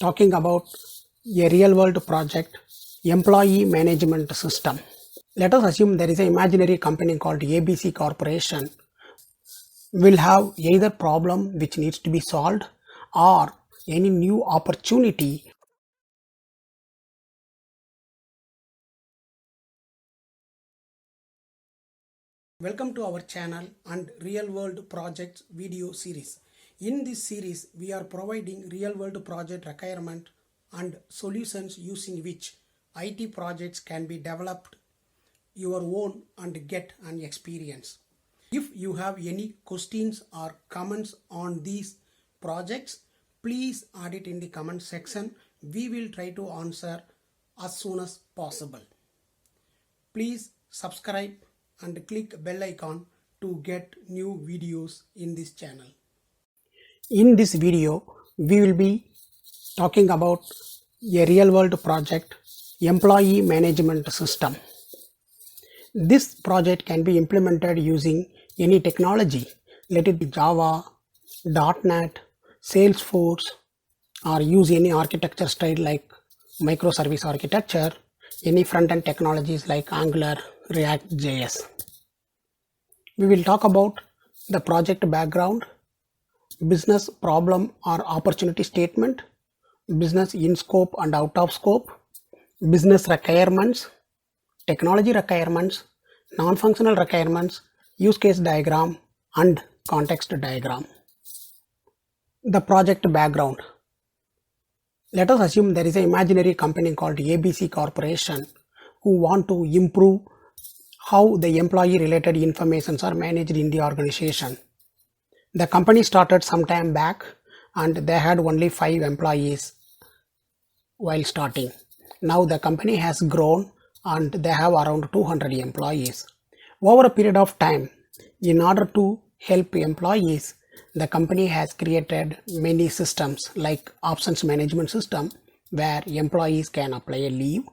talking about a real world project, employee management system. Let us assume there is an imaginary company called ABC Corporation will have either problem which needs to be solved or any new opportunity. Welcome to our channel and real world projects video series. In this series, we are providing real world project requirement and solutions using which IT projects can be developed your own and get an experience. If you have any questions or comments on these projects, please add it in the comment section. We will try to answer as soon as possible. Please subscribe and click bell icon to get new videos in this channel. In this video, we will be talking about a real world project, employee management system. This project can be implemented using any technology, let it be Java, .NET, Salesforce, or use any architecture style like microservice architecture, any front-end technologies like Angular, React, JS. We will talk about the project background, business problem or opportunity statement, business in scope and out of scope, business requirements, technology requirements, non-functional requirements, use case diagram and context diagram. The project background. Let us assume there is an imaginary company called ABC Corporation who want to improve how the employee related informations are managed in the organization. The company started some time back and they had only 5 employees while starting. Now the company has grown and they have around 200 employees. Over a period of time, in order to help employees, the company has created many systems like absence management system where employees can apply a leave,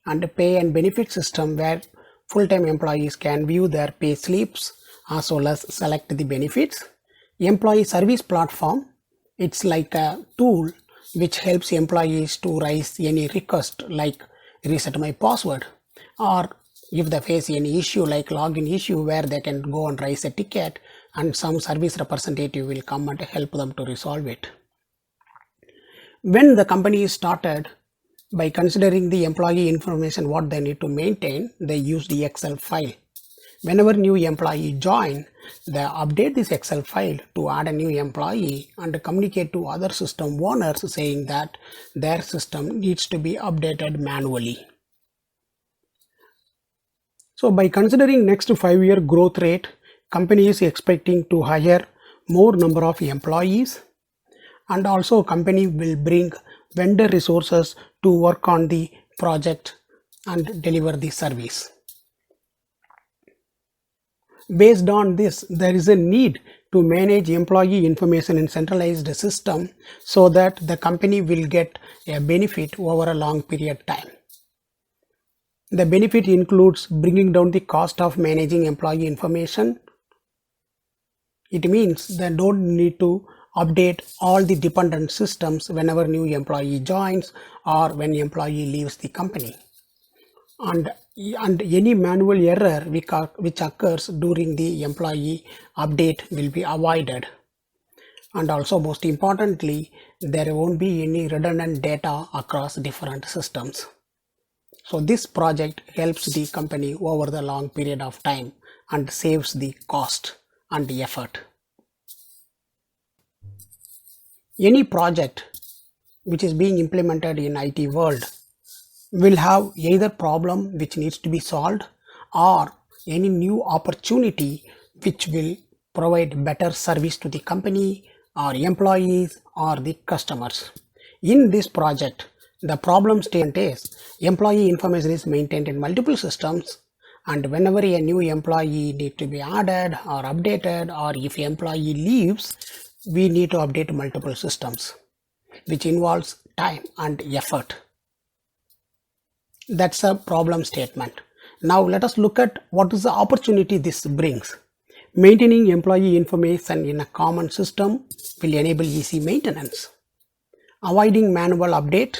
and a pay and benefit system where full-time employees can view their pay slips as well as select the benefits. Employee service platform, it's like a tool which helps employees to raise any request like reset my password, or if they face any issue like login issue where they can go and raise a ticket and some service representative will come and help them to resolve it. When the company is started, by considering the employee information what they need to maintain, they use the Excel file. Whenever new employee join, they update this Excel file to add a new employee and communicate to other system owners saying that their system needs to be updated manually. So by considering next 5-year growth rate, company is expecting to hire more number of employees, and also company will bring vendor resources to work on the project and deliver the service. Based on this, there is a need to manage employee information in centralized system so that the company will get a benefit over a long period of time. The benefit includes bringing down the cost of managing employee information. It means they don't need to update all the dependent systems whenever new employee joins or when employee leaves the company. And any manual error which occurs during the employee update will be avoided. And also most importantly, there won't be any redundant data across different systems. So this project helps the company over the long period of time and saves the cost and the effort. Any project which is being implemented in IT world will have either problem which needs to be solved or any new opportunity which will provide better service to the company or employees or the customers. In this project, the problem statement is employee information is maintained in multiple systems, and whenever a new employee needs to be added or updated, or if employee leaves, we need to update multiple systems, which involves time and effort. That's a problem statement. Now let us look at what is the opportunity this brings. Maintaining employee information in a common system will enable easy maintenance. avoiding manual update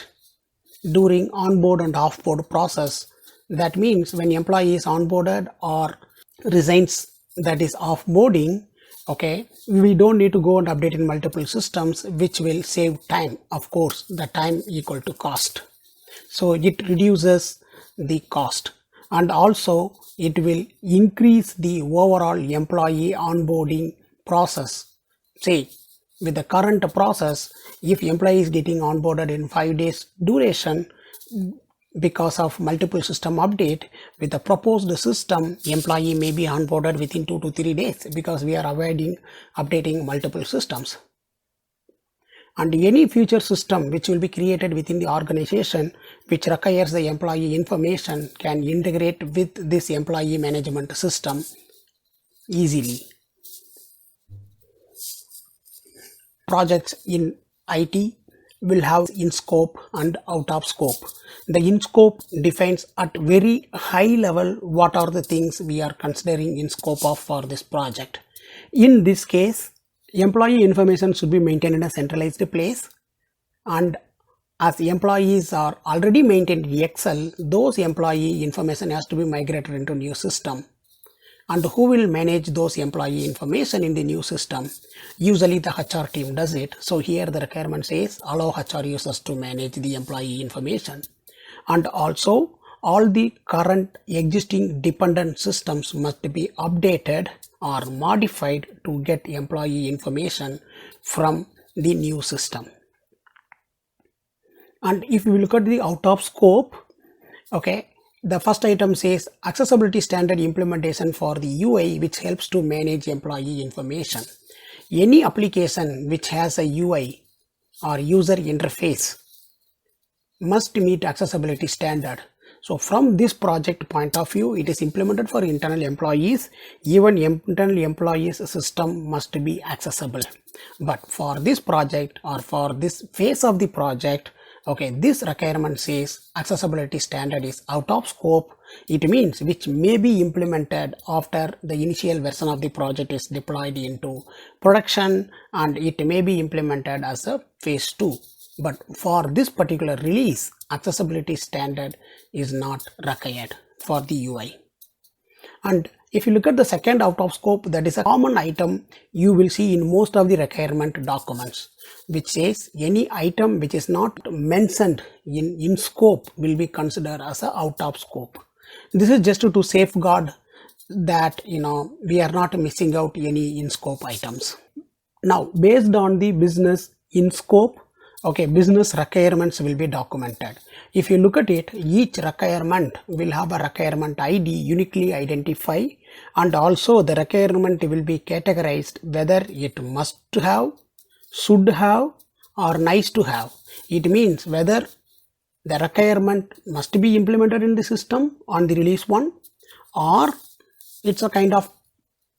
during onboard and offboard process. That means when employee is onboarded or resigns, that is offboarding, okay, we don't need to go and update in multiple systems, which will save time. Of course, the time equal to cost. So it reduces the cost, and also it will increase the overall employee onboarding process. Say, with the current process, if employee is getting onboarded in 5 days duration because of multiple system update, with the proposed system, employee may be onboarded within 2 to 3 days because we are avoiding updating multiple systems. And any future system which will be created within the organization which requires the employee information can integrate with this employee management system easily. Projects in IT will have in scope and out of scope. The in scope defines at very high level what are the things we are considering in scope of for this project. In this case, employee information should be maintained in a centralized place, and as employees are already maintained in Excel, those employee information has to be migrated into new system. And who will manage those employee information in the new system? Usually the HR team does it. So here the requirement says allow HR users to manage the employee information. And also all the current existing dependent systems must be updated or modified to get employee information from the new system. And if we look at the out of scope, okay, the first item says accessibility standard implementation for the UI, which helps to manage employee information. Any application which has a UI or user interface must meet accessibility standard. So from this project point of view, it is implemented for internal employees. Even internal employees system must be accessible. But for this project or for this phase of the project, okay, this requirement says accessibility standard is out of scope. It means which may be implemented after the initial version of the project is deployed into production, and it may be implemented as a phase 2. But for this particular release, accessibility standard is not required for the UI. And if you look at the second out of scope, that is a common item you will see in most of the requirement documents, which says any item which is not mentioned in scope will be considered as a out of scope. This is just to safeguard that we are not missing out any in scope items. Now, based on the business in scope, okay, business requirements will be documented. If you look at it, each requirement will have a requirement ID uniquely identify, and also the requirement will be categorized whether it must have, should have, or nice to have. It means whether the requirement must be implemented in the system on the release 1, or it's a kind of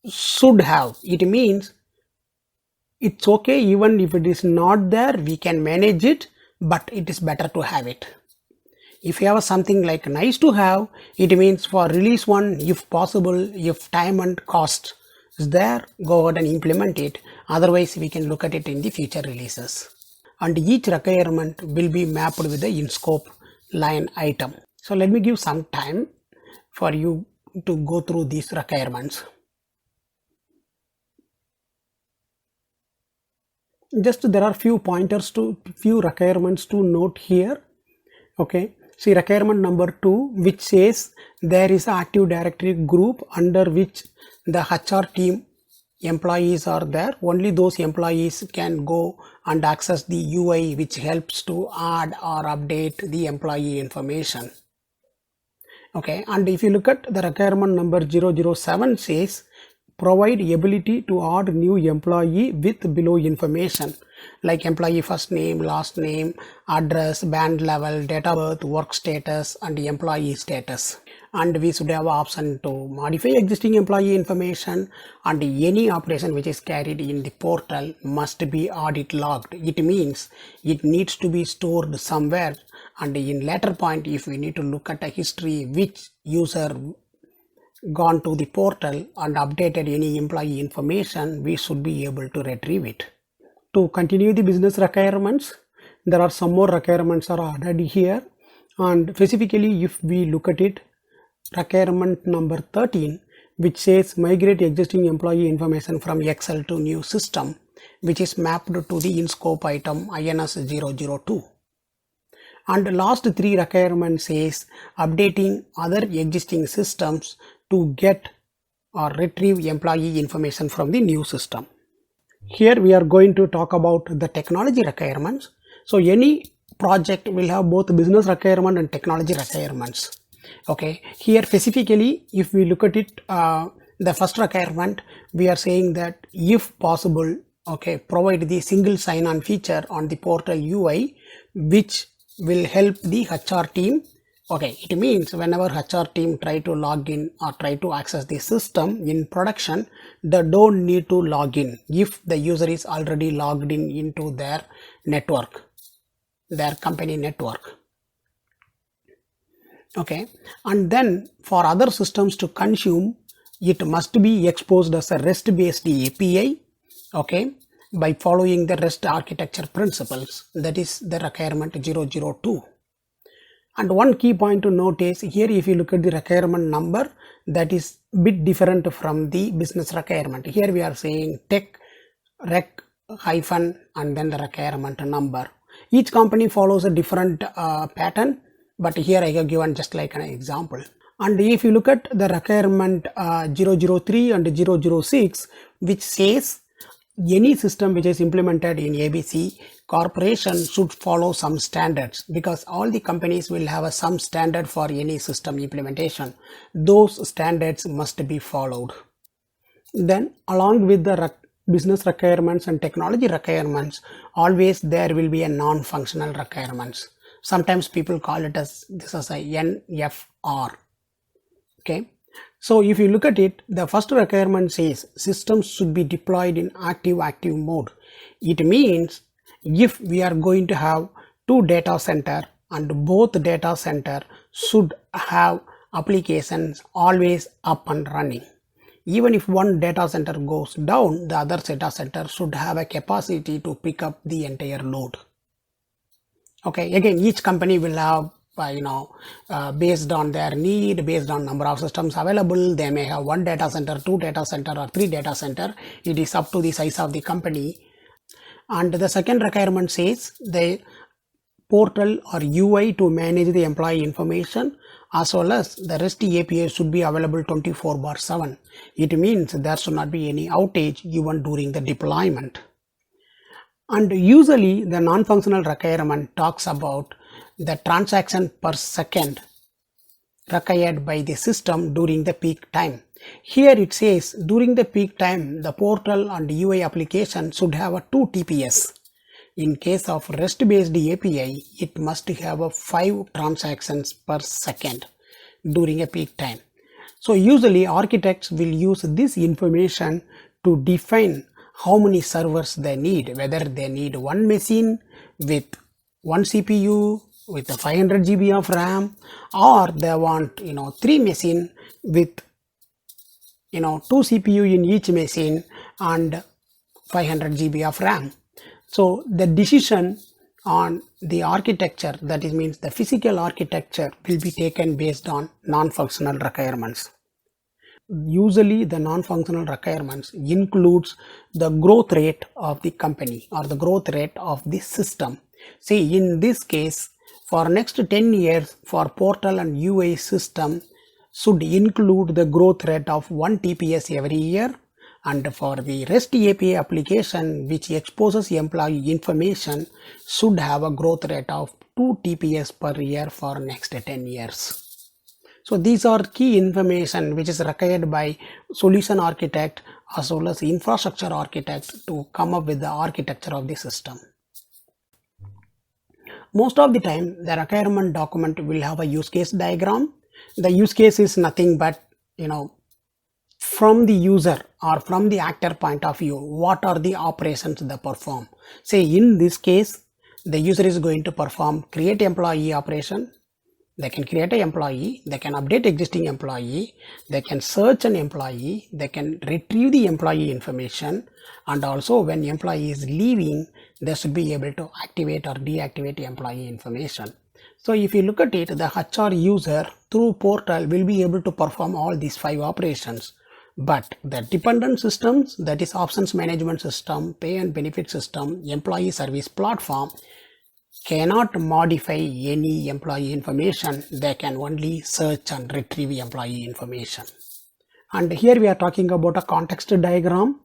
should have. It means it's okay even if it is not there, we can manage it, but it is better to have it. If you have something like nice to have, it means for release 1, if possible, if time and cost is there, go ahead and implement it. Otherwise, we can look at it in the future releases. And each requirement will be mapped with the in scope line item. So let me give some time for you to go through these requirements. Just there are few pointers to few requirements to note here. Okay, see requirement number 2, which says there is an active directory group under which the HR team employees are there. Only those employees can go and access the UI, which helps to add or update the employee information. Okay, and if you look at the requirement number 007 says provide ability to add new employee with below information like employee first name, last name, address, band level, date of birth, work status, and employee status. And we should have option to modify existing employee information, and any operation which is carried in the portal must be audit logged. It means it needs to be stored somewhere, and in later point if we need to look at a history which user gone to the portal and updated any employee information, we should be able to retrieve it. To continue the business requirements, there are some more requirements are added here, and specifically if we look at it, requirement number 13, which says migrate existing employee information from Excel to new system, which is mapped to the in scope item INS002. And last 3 requirements says updating other existing systems to get or retrieve employee information from the new system. Here we are going to talk about the technology requirements. So any project will have both business requirement and technology requirements. Okay, here specifically if we look at it, the first requirement, we are saying that if possible, okay, provide the single sign-on feature on the portal UI, which will help the HR team. Okay, it means whenever HR team try to log in or try to access the system in production, they don't need to log in if the user is already logged in into their network, their company network. Okay, and then for other systems to consume, it must be exposed as a REST based API, okay, by following the REST architecture principles. That is the requirement 002. And one key point to note is here, if you look at the requirement number, that is bit different from the business requirement. Here we are saying tech rec hyphen and then the requirement number. Each company follows a different pattern, but here I have given just like an example. And if you look at the requirement 003 and 006, which says any system which is implemented in ABC corporation should follow some standards, because all the companies will have some standard for any system implementation. Those standards must be followed. Then along with the business requirements and technology requirements, always there will be a non-functional requirements. Sometimes people call it as this as a NFR. Okay. So if you look at it, the first requirement says systems should be deployed in active mode. It means if we are going to have 2 data center and both data center should have applications always up and running. Even if one data center goes down, the other data center should have a capacity to pick up the entire load. Okay, again, each company will have based on their need, based on number of systems available, they may have 1 data center, 2 data center or 3 data center. It is up to the size of the company. And the second requirement says the portal or UI to manage the employee information, as well as the REST API should be available 24/7. It means there should not be any outage even during the deployment. And usually the non-functional requirement talks about the transaction per second required by the system during the peak time. Here it says during the peak time, the portal and UI application should have a 2 TPS. In case of REST based API, it must have a 5 transactions per second during a peak time. So usually architects will use this information to define how many servers they need, whether they need 1 machine with 1 CPU with a 500 GB of RAM, or they want 3 machine with 2 CPU in each machine and 500 GB of RAM. So the decision on the architecture, that is means the physical architecture, will be taken based on non-functional requirements. Usually the non-functional requirements includes the growth rate of the company or the growth rate of the system. See, in this case, for next 10 years, for portal and UI system should include the growth rate of 1 TPS every year, and for the REST API application which exposes employee information should have a growth rate of 2 TPS per year for next 10 years. So these are key information which is required by solution architect as well as infrastructure architect to come up with the architecture of the system. Most of the time, the requirement document will have a use case diagram. The use case is nothing but, from the user or from the actor point of view, what are the operations they perform. Say in this case, the user is going to perform create employee operation. They can create an employee, they can update existing employee, they can search an employee, they can retrieve the employee information, and also when employee is leaving, they should be able to activate or deactivate employee information. So if you look at it, the HR user through portal will be able to perform all these 5 operations. But the dependent systems, that is options management system, pay and benefit system, employee service platform, cannot modify any employee information. They can only search and retrieve employee information. And here we are talking about a context diagram.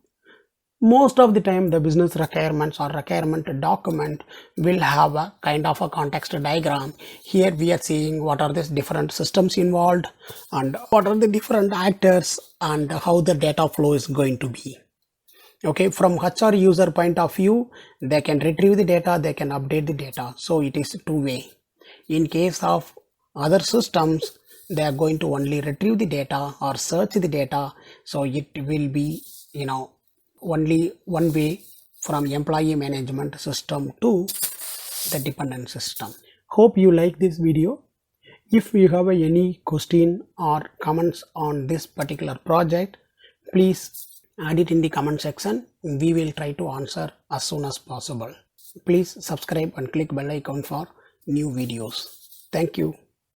Most of the time the business requirements or requirement document will have a kind of a context diagram. Here we are seeing what are the different systems involved and what are the different actors and how the data flow is going to be. Okay, from HR user point of view, they can retrieve the data, they can update the data. So it is two-way. In case of other systems, they are going to only retrieve the data or search the data. So it will be, only one way from employee management system to the dependent system. Hope you like this video. If you have any question or comments on this particular project, please add it in the comment section. We will try to answer as soon as possible. Please subscribe and click bell icon for new videos. Thank you.